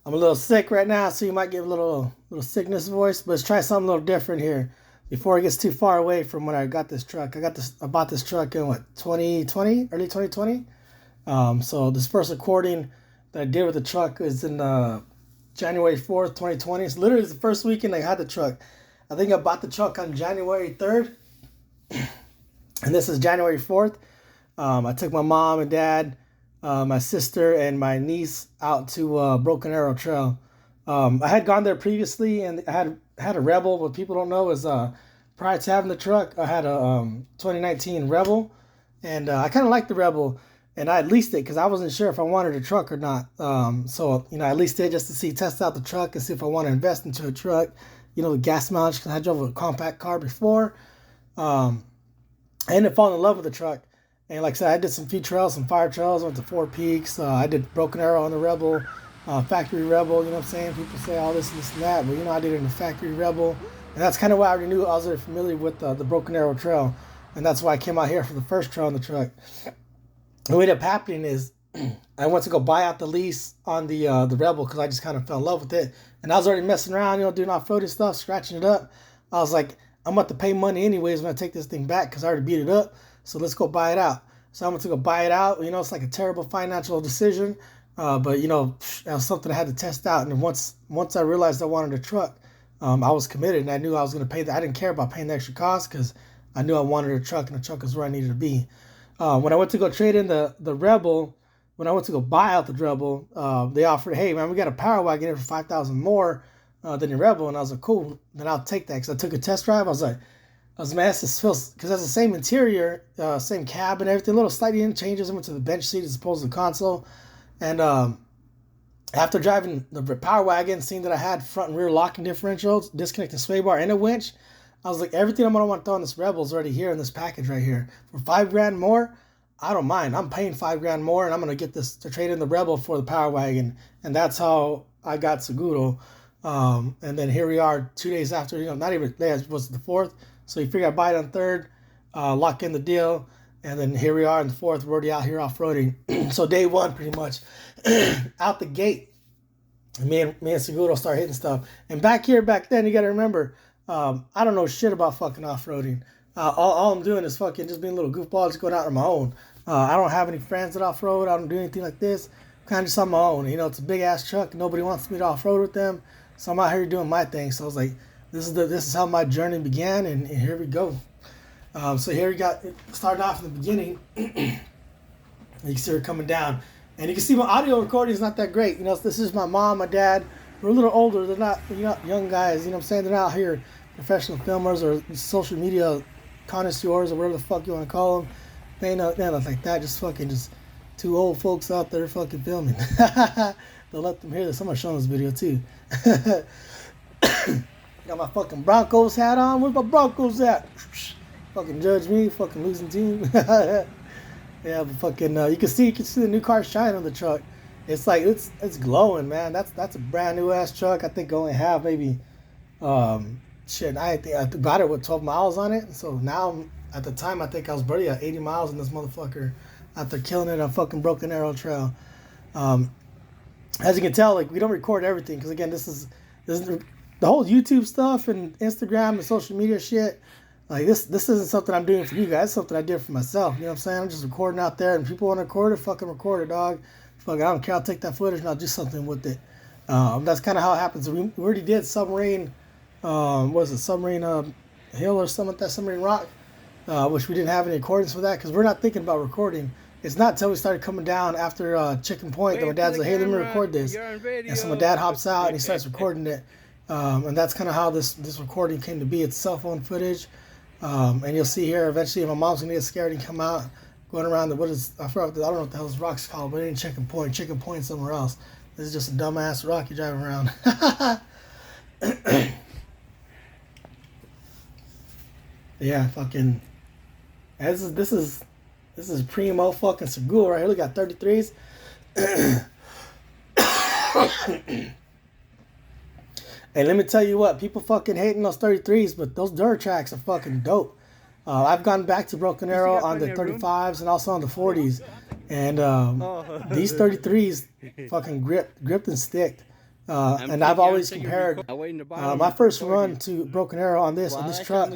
I'm a little sick right now, so you might get a little sickness voice, but let's try something a little different here before it gets too far away from when I got this truck. I bought this truck in what, 2020, early 2020. So this first recording that I did with the truck is in January 4th, 2020. It's literally the first weekend I had the truck. I think I bought the truck on January 3rd, and this is January 4th. I took my mom and dad, my sister, and my niece out to Broken Arrow Trail. I had gone there previously, and I had a Rebel. What people don't know is prior to having the truck, I had a 2019 Rebel, and I kind of liked the Rebel, and I leased it because I wasn't sure if I wanted a truck or not. So I leased it just to test out the truck and see if I want to invest into a truck. The gas mileage, because I drove a compact car before. I ended up falling in love with the truck. And like I said, I did some few trails, some fire trails, went to Four Peaks. I did Broken Arrow on the Rebel, Factory Rebel, you know what I'm saying? People say all this and this and that, but I did it in the Factory Rebel. And that's kind of why I already knew I was already familiar with the Broken Arrow Trail. And that's why I came out here for the first trail on the truck. And what ended up happening is I went to go buy out the lease on the Rebel because I just kind of fell in love with it. And I was already messing around, doing off-roading stuff, scratching it up. I was like, I'm about to pay money anyways when I take this thing back because I already beat it up. So let's go buy it out. So I went to go buy it out. It's like a terrible financial decision. But, that was something I had to test out. And then once I realized I wanted a truck, I was committed. And I knew I was going to pay that. I didn't care about paying the extra cost because I knew I wanted a truck, and the truck is where I needed to be. When I went to go trade in the Rebel, when I went to go buy out the Rebel, they offered, hey, man, we got a Power Wagon here for $5,000 more than your Rebel. And I was like, cool, then I'll take that. Because I took a test drive. I was like, man, this feels, because that's the same interior, same cab and everything, little slightly changes. I went to the bench seat as opposed to the console. And after driving the Power Wagon, seeing that I had front and rear locking differentials, disconnecting sway bar, and a winch, I was like, everything I'm going to want to throw on this Rebel is already here in this package right here. For $5,000 more, I don't mind. I'm paying $5,000 more, and I'm going to get this to trade in the Rebel for the Power Wagon. And that's how I got Seguro. And then here we are 2 days after, not even, it was the 4th. So you figure I buy it on 3rd, lock in the deal, and then here we are on the 4th. We're already out here off-roading. So day one, pretty much, out the gate, me and Seguro start hitting stuff. And back then, you got to remember, I don't know shit about fucking off-roading. All I'm doing is fucking just being a little goofball, just going out on my own. I don't have any friends that off-road. I don't do anything like this. Kind of just on my own. It's a big-ass truck. Nobody wants me to off-road with them. So I'm out here doing my thing. So I was like, this is how my journey began, and here we go. So here we started off in the beginning. You can see her coming down, and you can see my audio recording is not that great. This is my mom, my dad. We're a little older. They're not young guys. You know what I'm saying? They're not here professional filmers or social media connoisseurs or whatever the fuck you want to call them. They ain't nothing like that. Just two old folks out there fucking filming. They'll let them hear this. I'm gonna show them this video too. Got my fucking Broncos hat on. Where's my Broncos at? Fucking judge me. Fucking losing team. Yeah, but fucking you can see the new car shine on the truck. It's like it's glowing, man. That's a brand new ass truck. I think I only have maybe I got it with 12 miles on it. So now at the time I think I was already at 80 miles in this motherfucker after killing it on fucking Broken Arrow Trail. As you can tell, we don't record everything because again this is the whole YouTube stuff and Instagram and social media shit. This isn't something I'm doing for you guys. It's something I did for myself. You know what I'm saying? I'm just recording out there, and people want to record it, fucking record it, dog. Fuck, I don't care. I'll take that footage and I'll do something with it. That's kind of how it happens. We already did Submarine, Submarine Hill or something like that, Submarine Rock, which we didn't have any recordings for that because we're not thinking about recording. It's not until we started coming down after Chicken Point that my dad's like, hey, let me record this. And so my dad hops out and he starts recording it. And that's kind of how this recording came to be. It's cell phone footage. And you'll see here eventually my mom's going to get scared and come out going around I don't know what the hell this rock's called, but it ain't Chicken Point somewhere else. This is just a dumbass rock you're driving around. Yeah, fucking. This is primo fucking Seguro right here. Look at 33s. Hey, let me tell you what, people fucking hating those 33s, but those Duratracks are fucking dope. I've gone back to Broken Arrow on the 35s and also on the 40s, and these 33s fucking gripped and sticked. And I've always compared my first run to Broken Arrow on this truck.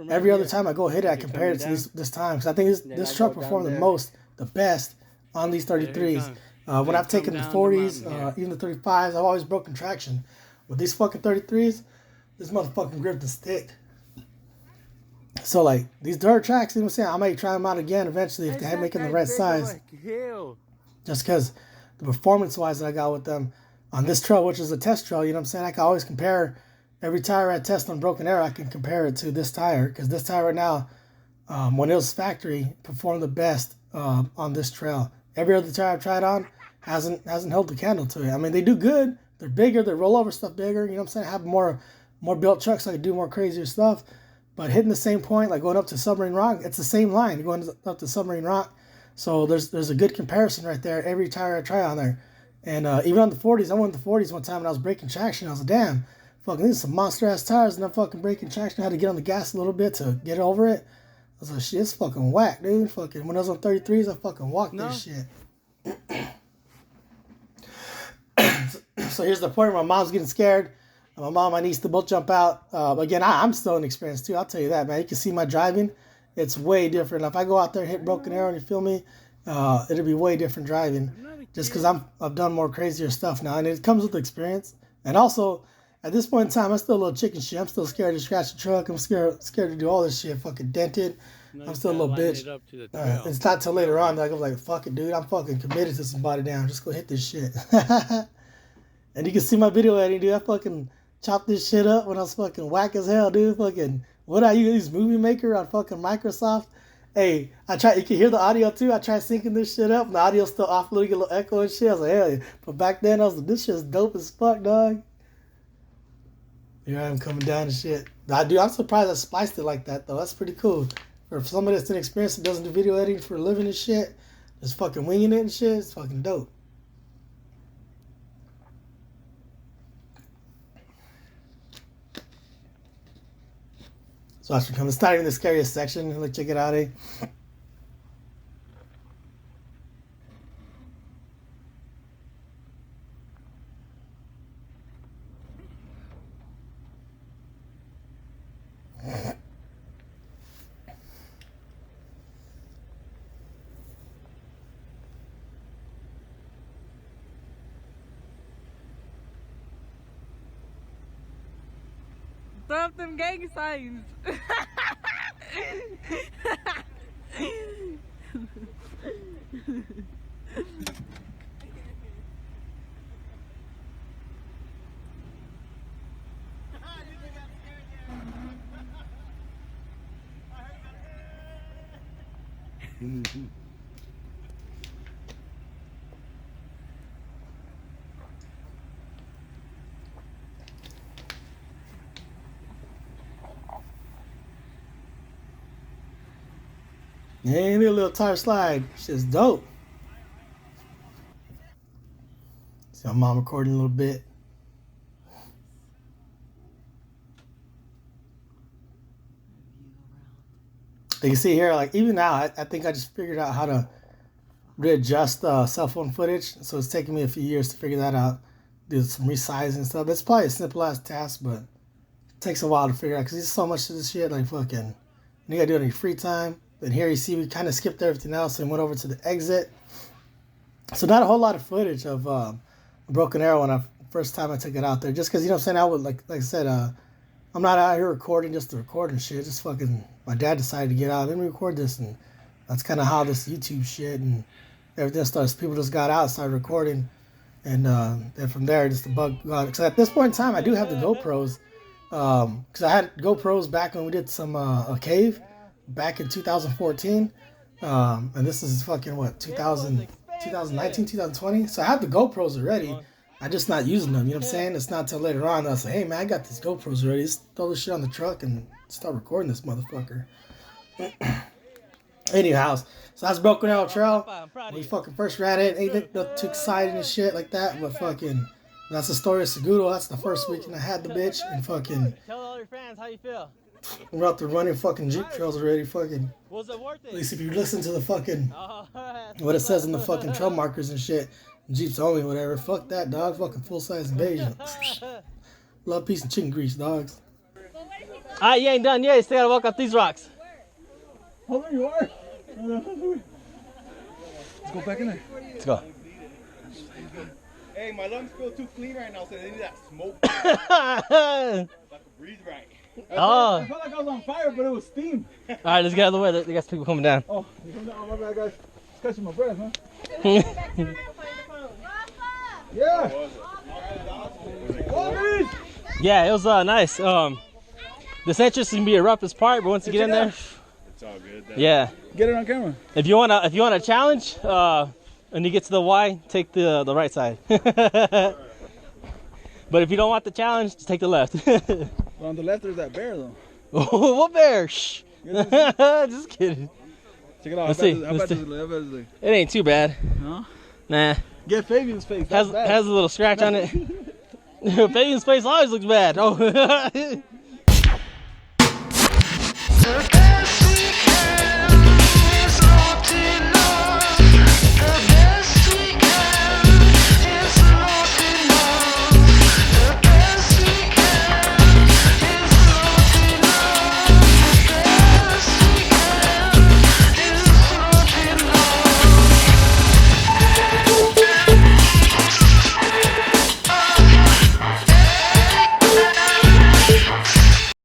Every other time I go hit it, I compare it to this time, because I think this truck performed the best on these 33s. When I've taken the 40s, even the 35s, I've always broken traction. With these fucking 33s, this motherfucking grip the stick. So like these dirt tracks, you know what I'm saying? I might try them out again eventually if they make them the right size. Just because the performance-wise that I got with them on this trail, which is a test trail, you know what I'm saying? I can always compare every tire I test on Broken Arrow. I can compare it to this tire, because this tire right now, when it was factory, performed the best on this trail. Every other tire I've tried on hasn't held the candle to it. I mean, they do good. They're bigger. They roll over stuff bigger. You know what I'm saying? I have more built trucks, so I can do more crazier stuff. But hitting the same point, like going up to Submarine Rock, it's the same line going up to Submarine Rock. So there's a good comparison right there. Every tire I try on there. And even on the 40s, I went the 40s one time and I was breaking traction. I was like, damn, fucking these are some monster ass tires, and I'm fucking breaking traction. I had to get on the gas a little bit to get over it. I was like, shit, it's fucking whack, dude. Fucking when I was on 33s, I fucking walked this shit. So here's the point where my mom's getting scared. My mom, my niece, they both jump out. Again, I'm still inexperienced too. I'll tell you that, man. You can see my driving. It's way different. If I go out there and hit Broken Arrow and you feel me, it'll be way different driving. Just because I've done more crazier stuff now. And it comes with experience. And also, at this point in time, I'm still a little chicken shit. I'm still scared to scratch the truck. I'm scared to do all this shit. Fucking dented. I'm still a little bitch. It's not till later on that I go like, fuck it, dude. I'm fucking committed to somebody down. Just go hit this shit. And you can see my video editing, dude. I fucking chopped this shit up when I was fucking whack as hell, dude. Fucking, what I use, Movie Maker on fucking Microsoft. Hey, you can hear the audio too. I tried syncing this shit up, and the audio's still off, a little echo and shit. I was like, hell yeah. But back then, I was like, this shit's dope as fuck, dog. Here I am coming down and shit. I'm surprised I spliced it like that, though. That's pretty cool. For somebody that's inexperienced and doesn't do video editing for a living and shit, just fucking winging it and shit, it's fucking dope. So I should come. It's not even the scariest section. Let's check it out, eh? Stop them gang signs. Yeah, a little tire slide. Shit's dope. See my mom recording a little bit. You can see here, like even now, I think I just figured out how to readjust cell phone footage. So it's taking me a few years to figure that out. Do some resizing and stuff. It's probably a simple ass task, but it takes a while to figure out because there's so much of this shit. Like fucking, you gotta do it in your free time. And here you see we kind of skipped everything else and went over to the exit. So not a whole lot of footage of Broken Arrow when first time I took it out there. Just because, you know what I'm saying, I would, like I said, I'm not out here recording just to record and shit. Just fucking, my dad decided to get out. Let me record this. And that's kind of how this YouTube shit and everything starts. People just got out and started recording. And then from there, just the bug got. Because at this point in time, I do have the GoPros. Because I had GoPros back when we did some a cave. Back in 2014, and this is fucking what 2019, 2020. So I have the GoPros already. I'm just not using them. You know what I'm saying? It's not till later on that I was like, hey man, I got these GoPros already. Just throw this shit on the truck and start recording this motherfucker. Anyhow, so that's Broken Arrow Trail. When we fucking first ran it, ain't too exciting and shit like that. But fucking, that's the story of Seguro. That's the first weekend I had the bitch and fucking. Tell all your fans how you feel. We're out there running fucking Jeep trails already, fucking. Was it worth it? At least if you listen to the fucking, what it says in the fucking trail markers and shit, Jeeps only, whatever. Fuck that, dog. Fucking full-size invasion. Love, peace, and chicken grease, dogs. Alright, you ain't done yet. You still gotta walk up these rocks. Oh, there you are. Let's go back in there. Let's go. Hey, my lungs feel too clean right now, so they need that smoke. I can breathe right. Oh. I felt like I was on fire, but it was steam. Alright, let's get out of the way. They got people coming down. Oh, you come down. Oh, my bad, guys. It's catching my breath, huh? Yeah. Yeah, it was nice. This entrance can be the roughest part, but once you get in there, It's all good. yeah. Get it on camera. If you wanna challenge, when you get to the Y, take the right side. But if you don't want the challenge, just take the left. But on the left, there's that bear, though. What bear? Shh. Just kidding. Check it out. Let's see. How bad does it look? It ain't too bad. No? Nah. Get Fabian's face. Has a little scratch on it. Fabian's face always looks bad. Oh.